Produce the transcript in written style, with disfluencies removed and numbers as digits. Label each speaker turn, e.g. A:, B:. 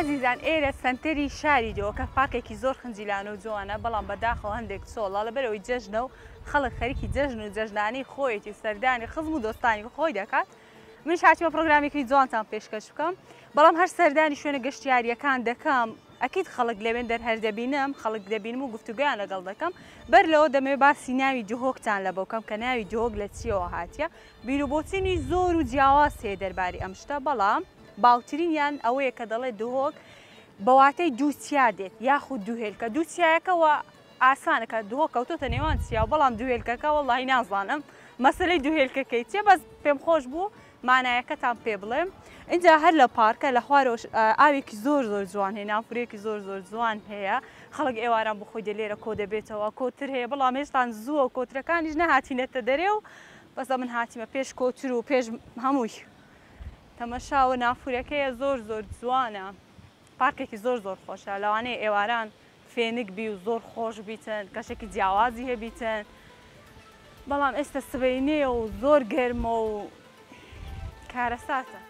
A: عزیزان ئێرە سنتەری شاری دۆکە پارکێکی زۆر خنجیلانە و جوانە بەڵام بەداخەوە هەندێک چۆڵە لەبەرەوەی جەژنە و خەڵک خەریکی جەژن و جەژنانەی خۆیەتی سەردانی خزم و دۆستانی خۆی دەکات. منش هاتیمە پرۆگرامێکی جوانتان پێشکەش بکەم بەڵام هەر سەردانی شوێنە گەشتیاریەکان دەکەم ئەکید خەڵک لەوێن دەرهەر دەبینم خەڵک دەبینم و گفتوگویان لەگەڵ دەکەم بەر لەوە دەمێ باسی ناوی جۆهۆکتان لە بۆکەم کە ناوی جۆهۆک لە چیەوە هاتیە بیرروبۆچینی زۆر و جیاواز هەیە دەرباری ئەم شتە بەڵام باوترینیان ئەوەیە کە دەڵێ دهۆک بەواتەی دوو چیا دێت یاخود دووهێلکە دوو چیایەکەوە ئاسانەکە دهۆک کەوتۆتە نێوان چیا بەڵام دووهێلکەکە وەڵڵاهی نازانم مەسەلەی دووهێلکەکەی چێ بەس پێم خۆش بوو مانایەکەتان پێ بڵێم. اینجا هەر لە پارکە لە خوارەوە ئاوێکی زۆر جوان هەیە نافورێکی زۆر جوان هەیە خەڵک ئێواران بخۆی دە لێرە کۆ دەبێتەوە کۆتر هەیە بەڵام هێشتان زووە کۆترەکانیش نەهاتینەتە دەرێ و بەسە من هاتیمە پێش کۆتر و پێش هەمووی تەمەشاوە نافورەکەیە زۆر جوانە پارکێکی زۆر خۆشە لەوانەیە ئێواران فێنک بی و زۆر خۆش بیتن کەشێکی جیاوازی هەبیتن بەڵام ئێستا سبەینەیە و زۆر گەرمە و کارەساتە.